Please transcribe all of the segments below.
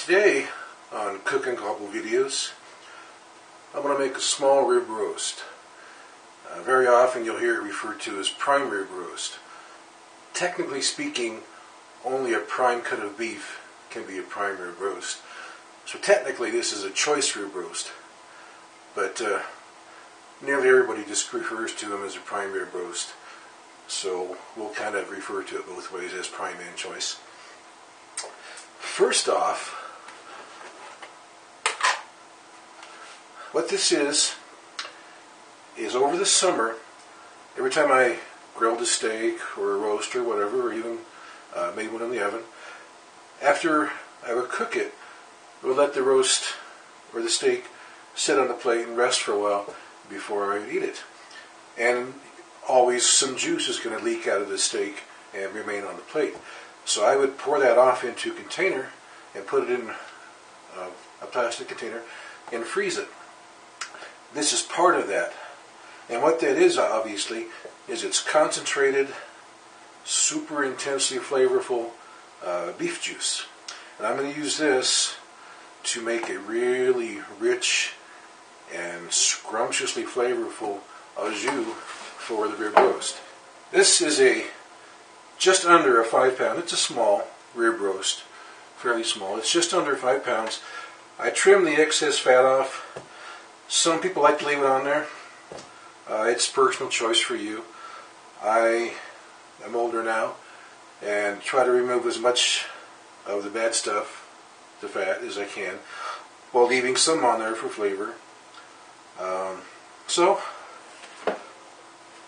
Today on Cook and Gobble videos, I'm going to make a small rib roast. Very often you'll hear it referred to as prime rib roast. Technically speaking, only a prime cut of beef can be a prime rib roast. So technically this is a choice rib roast, but nearly everybody just refers to them as a prime rib roast. So we'll kind of refer to it both ways, as prime and choice. First off, what this is over the summer, every time I grilled a steak or a roast or whatever, or even made one in the oven, after I would cook it, I would let the roast or the steak sit on the plate and rest for a while before I would eat it. And always some juice is going to leak out of the steak and remain on the plate. So I would pour that off into a container and put it in a plastic container and freeze it. This is part of that. And what that is, obviously, is it's concentrated, super intensely flavorful beef juice. And I'm going to use this to make a really rich and scrumptiously flavorful au jus for the rib roast. This is just under a 5 pound. It's a small rib roast, fairly small. It's just under 5 pounds. I trim the excess fat off. Some people like to leave it on there. It's personal choice for you. I am older now and try to remove as much of the bad stuff, the fat, as I can, while leaving some on there for flavor. So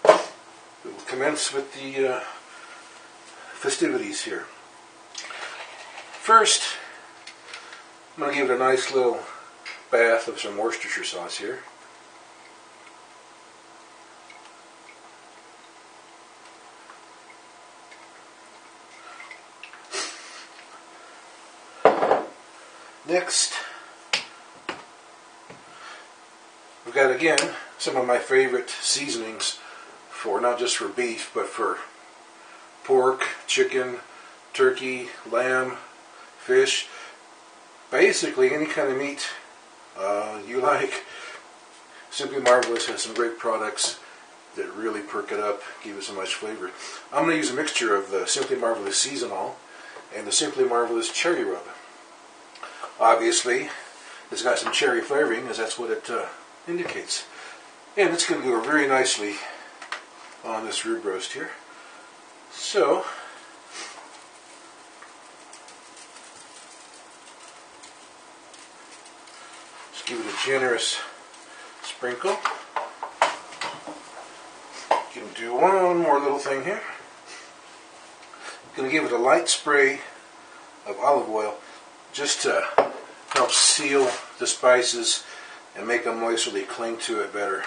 we'll commence with the festivities here. First, I'm going to give it a nice little bath of some Worcestershire sauce here. Next, we've got, again, some of my favorite seasonings for not just for beef, but for pork, chicken, turkey, lamb, fish, basically any kind of meat you like. Simply Marvelous has some great products that really perk it up, give it so much flavor. I'm going to use a mixture of the Simply Marvelous Seasonal and the Simply Marvelous Cherry Rub. Obviously, it's got some cherry flavoring, as that's what it indicates. And it's going to go very nicely on this rib roast here. So, just give it a generous sprinkle. You can do one more little thing here. Going to give it a light spray of olive oil just to help seal the spices and make them moist so they cling to it better.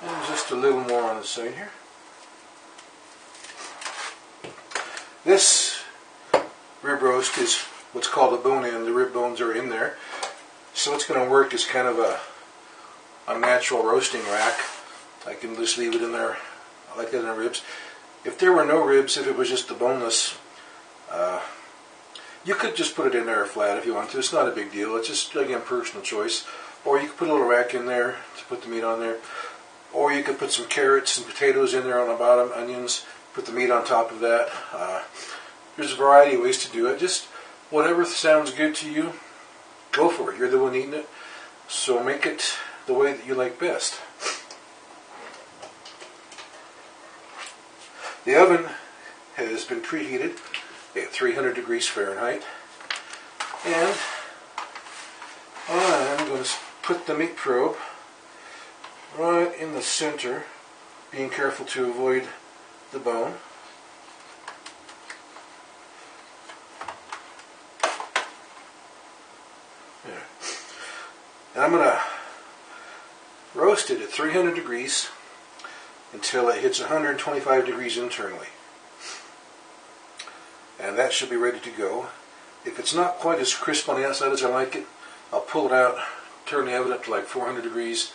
And just a little more on the side here. This rib roast is what's called a bone-in. The rib bones are in there. So it's going to work as kind of a natural roasting rack. I can just leave it in there like that in the ribs. If there were no ribs, if it was just the boneless, you could just put it in there flat if you want to. It's not a big deal. It's just, again, personal choice. Or you could put a little rack in there to put the meat on there. Or you could put some carrots and potatoes in there on the bottom, onions, put the meat on top of that. There's a variety of ways to do it. Just whatever sounds good to you, go for it. You're the one eating it, so make it the way that you like best. The oven has been preheated at 300 degrees Fahrenheit, and I'm going to put the meat probe right in the center, being careful to avoid the bone. There. And I'm going to roast it at 300 degrees until it hits 125 degrees internally. And that should be ready to go. If it's not quite as crisp on the outside as I like it, I'll pull it out, turn the oven up to like 400 degrees,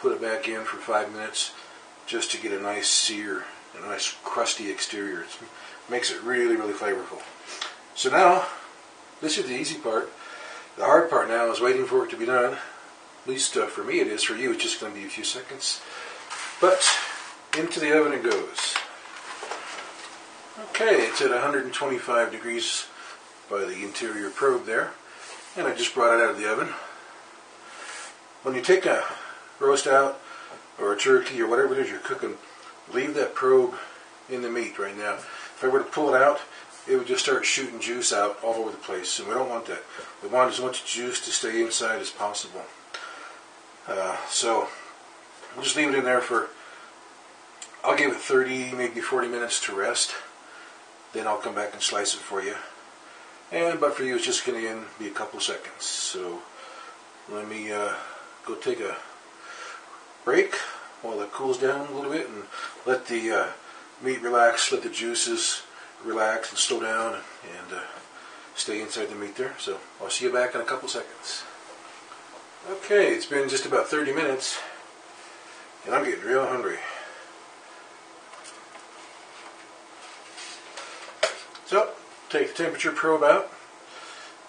put it back in for 5 minutes just to get a nice sear, a nice crusty exterior. It makes it really, really flavorful. So now, this is the easy part. The hard part now is waiting for it to be done. At least for me it is. For you it's just going to be a few seconds. But into the oven it goes. Okay, it's at 125 degrees by the interior probe there. And I just brought it out of the oven. When you take a roast out, or a turkey, or whatever it is you're cooking, leave that probe in the meat right now. If I were to pull it out, it would just start shooting juice out all over the place, and we don't want that. We want as much juice to stay inside as possible. So we'll just leave it in there for, I'll give it 30, maybe 40 minutes to rest. Then I'll come back and slice it for you. But for you, it's just going to be a couple seconds. So let me go take a break while it cools down a little bit and let the meat relax, let the juices relax and slow down and stay inside the meat there. So I'll see you back in a couple seconds. Okay, it's been just about 30 minutes and I'm getting real hungry. So, take the temperature probe out.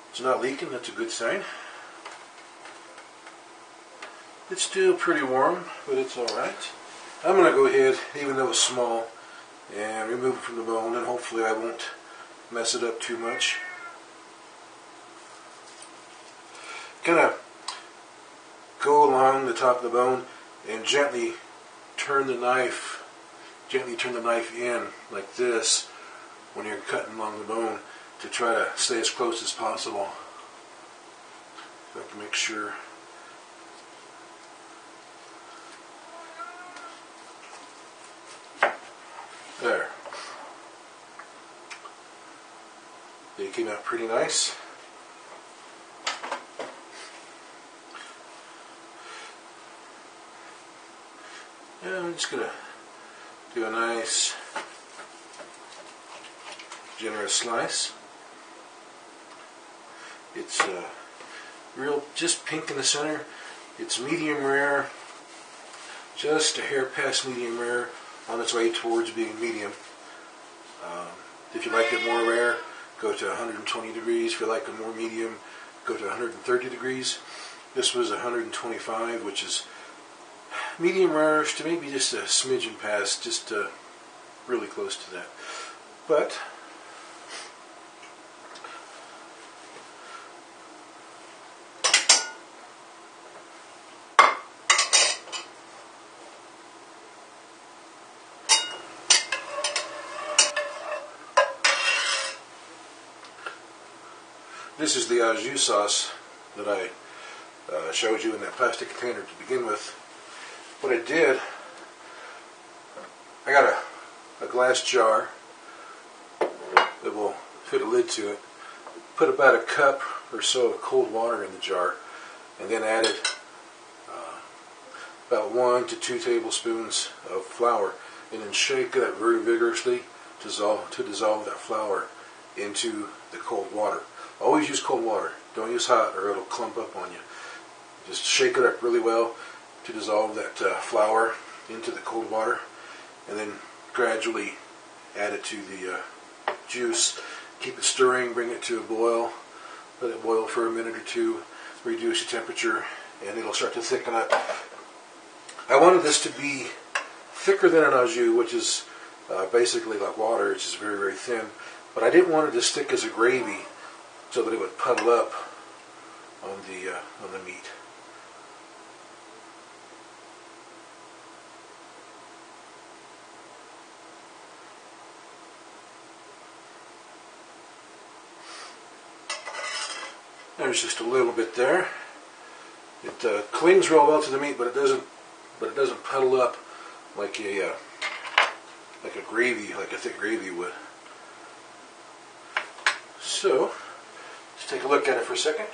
It's not leaking, that's a good sign. It's still pretty warm, but it's alright. I'm going to go ahead, even though it's small, and remove it from the bone, and hopefully I won't mess it up too much. Kind of go along the top of the bone and gently turn the knife in like this when you're cutting along the bone to try to stay as close as possible. So I can make sure. There. They came out pretty nice. And I'm just going to do a nice generous slice. It's real, just pink in the center. It's medium rare, just a hair past medium rare, on its way towards being medium. If you like it more rare, go to 120 degrees. If you like it more medium, go to 130 degrees. This was 125, which is medium rare to maybe just a smidgen past, just really close to that. But this is the au jus sauce that I showed you in that plastic container to begin with. What I did, I got a glass jar that will fit a lid to it. Put about a cup or so of cold water in the jar, and then added about 1 to 2 tablespoons of flour, and then shake that very vigorously to dissolve that flour into the cold water. Always use cold water. Don't use hot or it'll clump up on you. Just shake it up really well to dissolve that flour into the cold water, and then gradually add it to the juice. Keep it stirring, bring it to a boil, let it boil for a minute or two, reduce the temperature, and it'll start to thicken up. I wanted this to be thicker than an au jus, which is basically like water. It's just very, very thin. But I didn't want it to stick as a gravy so that it would puddle up on the meat. There's just a little bit there. It clings real well to the meat, but it doesn't puddle up like a gravy, like a thick gravy would. So, let's take a look at it for a second.